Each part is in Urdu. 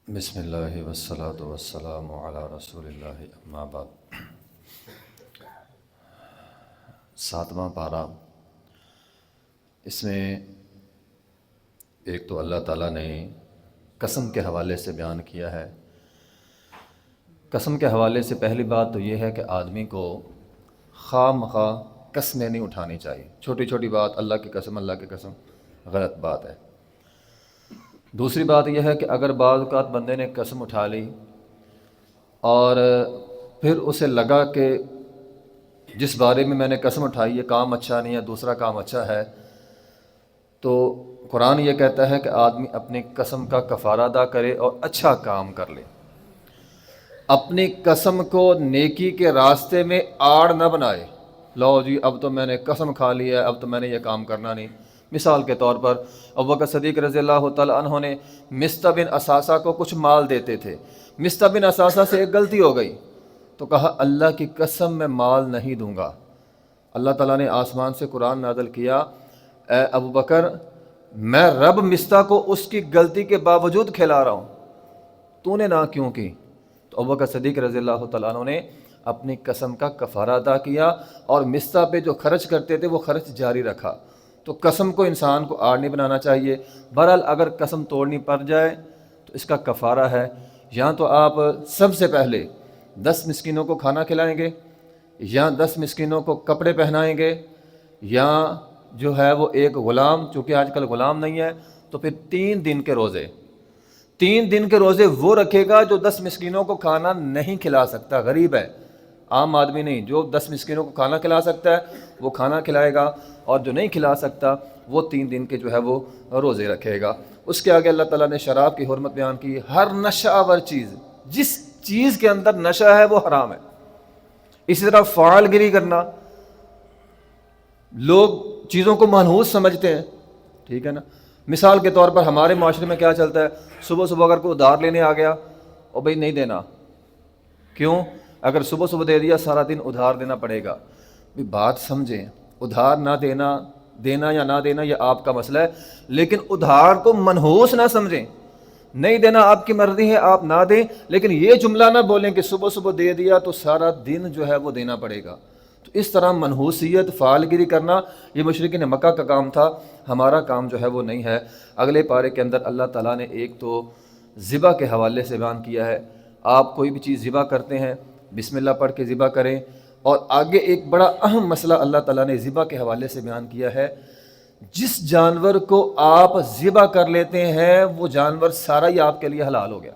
بسم اللہ والصلاۃ والسلام علی رسول اللہ اما بعد۔ 7واں پارہ، اس میں ایک تو اللہ تعالیٰ نے قسم کے حوالے سے بیان کیا ہے۔ قسم کے حوالے سے پہلی بات تو یہ ہے کہ آدمی کو خواہ مخواہ قسمیں نہیں اٹھانی چاہیے۔ چھوٹی چھوٹی بات اللہ کی قسم غلط بات ہے۔ دوسری بات یہ ہے کہ اگر بعض اوقات بندے نے قسم اٹھا لی اور پھر اسے لگا کہ جس بارے میں میں نے قسم اٹھائی یہ کام اچھا نہیں ہے، دوسرا کام اچھا ہے، تو قرآن یہ کہتا ہے کہ آدمی اپنی قسم کا کفارہ ادا کرے اور اچھا کام کر لے۔ اپنی قسم کو نیکی کے راستے میں آڑ نہ بنائے، لو جی اب تو میں نے قسم کھا لی ہے، اب تو میں نے یہ کام کرنا نہیں۔ مثال کے طور پر ابوبکر صدیق رضی اللہ تعالیٰ عنہ نے مصطح بن اثاثہ کو کچھ مال دیتے تھے۔ مصطح بن اثاثہ سے ایک غلطی ہو گئی تو کہا اللہ کی قسم میں مال نہیں دوں گا۔ اللہ تعالیٰ نے آسمان سے قرآن نازل کیا، اے ابوبکر میں رب مصطح کو اس کی غلطی کے باوجود کھلا رہا ہوں، تو نے نہ کیوں کی؟ تو ابوبکر صدیق رضی اللہ تعالیٰ عنہ نے اپنی قسم کا کفارہ ادا کیا اور مصطح پہ جو خرچ کرتے تھے وہ خرچ جاری رکھا۔ تو قسم کو انسان کو آڑ نہیں بنانا چاہیے۔ بہرحال اگر قسم توڑنی پڑ جائے تو اس کا کفارہ ہے، یا تو آپ سب سے پہلے 10 مسکینوں کو کھانا کھلائیں گے، یا 10 مسکینوں کو کپڑے پہنائیں گے، یا جو ہے وہ ایک غلام، چونکہ آج کل غلام نہیں ہے تو پھر 3 دن کے روزے 3 دن کے روزے وہ رکھے گا جو 10 مسکینوں کو کھانا نہیں کھلا سکتا، غریب ہے، عام آدمی نہیں۔ جو 10 مسکینوں کو کھانا کھلا سکتا ہے وہ کھانا کھلائے گا، اور جو نہیں کھلا سکتا وہ 3 دن کے جو ہے وہ روزے رکھے گا۔ اس کے آگے اللہ تعالیٰ نے شراب کی حرمت بیان کی۔ ہر نشہ آور چیز، جس چیز کے اندر نشہ ہے وہ حرام ہے۔ اسی طرح فعال گری کرنا، لوگ چیزوں کو منحوس سمجھتے ہیں، ٹھیک ہے نا۔ مثال کے طور پر ہمارے معاشرے میں کیا چلتا ہے، صبح صبح اگر کوئی ادھار لینے آ گیا اور بھائی نہیں دینا، کیوں؟ اگر صبح صبح دے دیا سارا دن ادھار دینا پڑے گا۔ بات سمجھیں، ادھار نہ دینا یا نہ دینا یہ آپ کا مسئلہ ہے، لیکن ادھار کو منحوس نہ سمجھیں۔ نہیں دینا آپ کی مرضی ہے، آپ نہ دیں، لیکن یہ جملہ نہ بولیں کہ صبح صبح دے دیا تو سارا دن جو ہے وہ دینا پڑے گا۔ تو اس طرح منحوسیت، فعال گیری کرنا یہ مشرکین مکہ کا کام تھا، ہمارا کام جو ہے وہ نہیں ہے۔ اگلے پارے کے اندر اللہ تعالیٰ نے ایک تو ذبح کے حوالے سے بیان کیا ہے، آپ کوئی بھی چیز ذبح کرتے ہیں بسم اللہ پڑھ کے ذبح کریں، اور آگے ایک بڑا اہم مسئلہ اللہ تعالیٰ نے ذبح کے حوالے سے بیان کیا ہے، جس جانور کو آپ ذبح کر لیتے ہیں وہ جانور سارا ہی آپ کے لیے حلال ہو گیا۔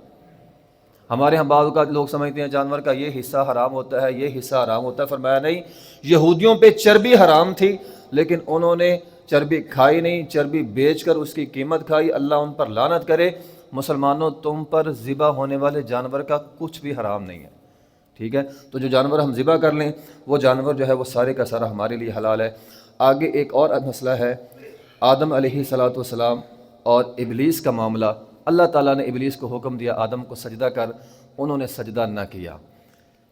ہمارے ہم بعض اوقات لوگ سمجھتے ہیں جانور کا یہ حصہ حرام ہوتا ہے، یہ حصہ حرام ہوتا ہے۔ فرمایا نہیں، یہودیوں پہ چربی حرام تھی لیکن انہوں نے چربی کھائی نہیں، چربی بیچ کر اس کی قیمت کھائی، اللہ ان پر لعنت کرے۔ مسلمانوں تم پر ذبح ہونے والے جانور کا کچھ بھی حرام نہیں ہے، ٹھیک ہے۔ تو جو جانور ہم ذبح کر لیں وہ جانور جو ہے وہ سارے کا سارا ہمارے لیے حلال ہے۔ آگے ایک اور مسئلہ ہے، آدم علیہ السلام اور ابلیس کا معاملہ۔ اللہ تعالیٰ نے ابلیس کو حکم دیا آدم کو سجدہ کر، انہوں نے سجدہ نہ کیا۔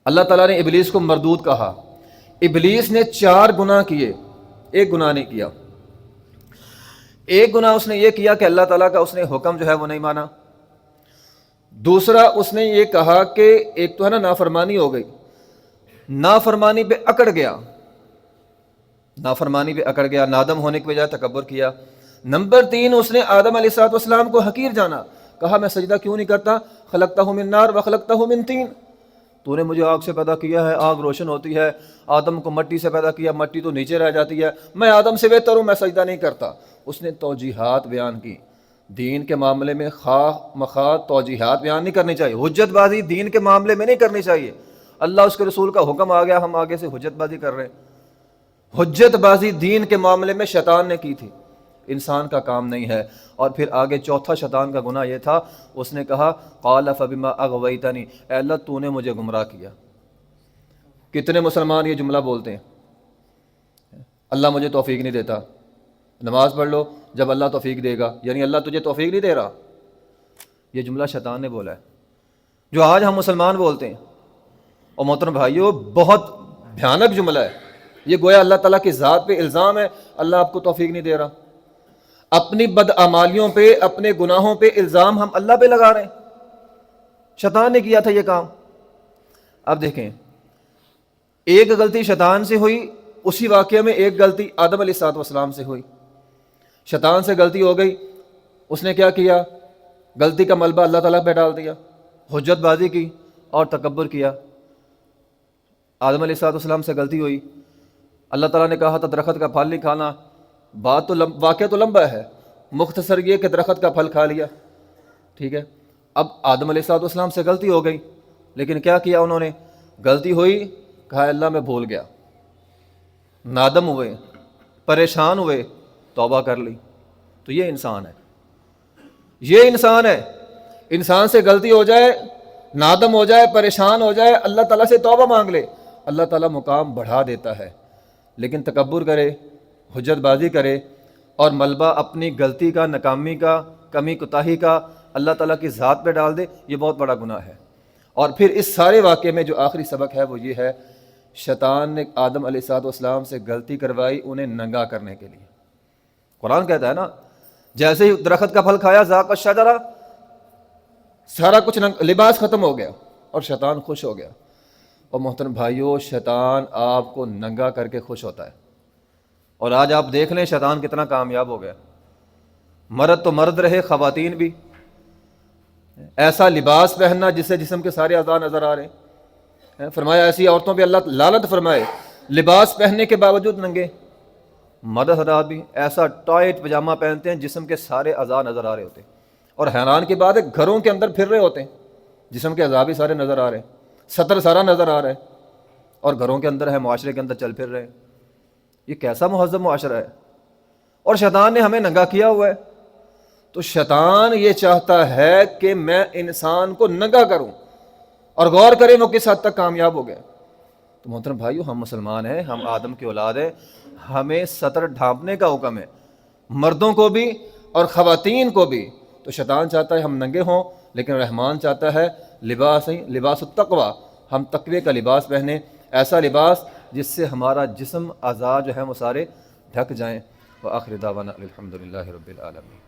اللہ تعالیٰ نے ابلیس کو مردود کہا۔ ابلیس نے 4 گناہ کیے، ایک گناہ نہیں کیا۔ ایک گناہ اس نے یہ کیا کہ اللہ تعالیٰ کا اس نے حکم جو ہے وہ نہیں مانا۔ دوسرا اس نے یہ کہا کہ ایک تو ہے نا نافرمانی ہو گئی، نافرمانی پہ اکڑ گیا، نادم ہونے کی بجائے تکبر کیا۔ نمبر 3 اس نے آدم علیہ السلام کو حقیر جانا، کہا میں سجدہ کیوں نہیں کرتا، خلقتہ من نار وخلقتہ من طین، تو نے مجھے آگ سے پیدا کیا ہے، آگ روشن ہوتی ہے، آدم کو مٹی سے پیدا کیا، مٹی تو نیچے رہ جاتی ہے، میں آدم سے بہتر ہوں، میں سجدہ نہیں کرتا۔ اس نے توجیحات بیان کی۔ دین کے معاملے میں خواہ مخواہ توجیحات بیان نہیں کرنی چاہیے، حجت بازی دین کے معاملے میں نہیں کرنی چاہیے۔ اللہ اس کے رسول کا حکم آ گیا، ہم آگے سے حجت بازی کر رہے ہیں۔ حجت بازی دین کے معاملے میں شیطان نے کی تھی، انسان کا کام نہیں ہے۔ اور پھر آگے چوتھا شیطان کا گناہ یہ تھا، اس نے کہا قال فبما اغویتنی، اے اللہ تو نے مجھے گمراہ کیا۔ کتنے مسلمان یہ جملہ بولتے ہیں، اللہ مجھے توفیق نہیں دیتا، نماز پڑھ لو جب اللہ توفیق دے گا، یعنی اللہ تجھے توفیق نہیں دے رہا۔ یہ جملہ شیطان نے بولا ہے، جو آج ہم مسلمان بولتے ہیں۔ اور محترم بھائیو بہت بھیانک جملہ ہے یہ، گویا اللہ تعالیٰ کی ذات پہ الزام ہے اللہ آپ کو توفیق نہیں دے رہا۔ اپنی بدعمالیوں پہ، اپنے گناہوں پہ الزام ہم اللہ پہ لگا رہے ہیں۔ شیطان نے کیا تھا یہ کام۔ اب دیکھیں، ایک غلطی شیطان سے ہوئی، اسی واقعے میں ایک غلطی آدم علیہ السلام سے ہوئی۔ شیطان سے غلطی ہو گئی، اس نے کیا کیا؟ غلطی کا ملبہ اللہ تعالیٰ پہ ڈال دیا، حجت بازی کی اور تکبر کیا۔ آدم علیہ السلام سے غلطی ہوئی، اللہ تعالیٰ نے کہا تھا درخت کا پھل نہیں کھانا، بات تو واقعہ تو لمبا ہے، مختصر یہ کہ درخت کا پھل کھا لیا، ٹھیک ہے۔ اب آدم علیہ السلام سے غلطی ہو گئی، لیکن کیا کیا انہوں نے؟ غلطی ہوئی، کہا اللہ میں بھول گیا، نادم ہوئے، پریشان ہوئے، توبہ کر لی۔ تو یہ انسان ہے، یہ انسان ہے۔ انسان سے غلطی ہو جائے، نادم ہو جائے، پریشان ہو جائے، اللہ تعالیٰ سے توبہ مانگ لے، اللہ تعالیٰ مقام بڑھا دیتا ہے۔ لیکن تکبر کرے، حجت بازی کرے اور ملبہ اپنی غلطی کا، ناکامی کا، کمی کوتاہی کا اللہ تعالیٰ کی ذات پہ ڈال دے، یہ بہت بڑا گناہ ہے۔ اور پھر اس سارے واقعے میں جو آخری سبق ہے وہ یہ ہے، شیطان نے آدم علیہ السلام سے غلطی کروائی انہیں ننگا کرنے کے لیے۔ قرآن کہتا ہے نا، جیسے ہی درخت کا پھل کھایا، ذاق الشجرہ، سارا کچھ لباس ختم ہو گیا اور شیطان خوش ہو گیا۔ اور محترم بھائیو، شیطان آپ کو ننگا کر کے خوش ہوتا ہے۔ اور آج آپ دیکھ لیں شیطان کتنا کامیاب ہو گیا۔ مرد تو مرد رہے، خواتین بھی، ایسا لباس پہننا جس سے جسم کے سارے اعضاء نظر آ رہے ہیں۔ فرمایا ایسی عورتوں پہ اللہ لعنت فرمائے، لباس پہننے کے باوجود ننگے۔ مرد حضرات بھی ایسا ٹائٹ پجامہ پہنتے ہیں جسم کے سارے اعضاء نظر آ رہے ہوتے ہیں، اور حیران کی بات ہے گھروں کے اندر پھر رہے ہوتے ہیں، جسم کے اعضاء بھی سارے نظر آ رہے ہیں، ستر سارا نظر آ رہا ہے، اور گھروں کے اندر ہے، معاشرے کے اندر چل پھر رہے ہیں۔ یہ کیسا مہذب معاشرہ ہے؟ اور شیطان نے ہمیں ننگا کیا ہوا ہے۔ تو شیطان یہ چاہتا ہے کہ میں انسان کو ننگا کروں، اور غور کریں وہ کس حد تک کامیاب ہو گئے۔ تو محترم بھائیو، ہم مسلمان ہیں، ہم آدم کی اولاد ہیں، ہمیں ستر ڈھانپنے کا حکم ہے، مردوں کو بھی اور خواتین کو بھی۔ تو شیطان چاہتا ہے ہم ننگے ہوں، لیکن رحمان چاہتا ہے لباس التقوی، ہم تقوی کا لباس پہنیں، ایسا لباس جس سے ہمارا جسم، اعضاء جو ہیں وہ سارے ڈھک جائیں۔ وآخر دعوانا الحمدللہ رب العالمین۔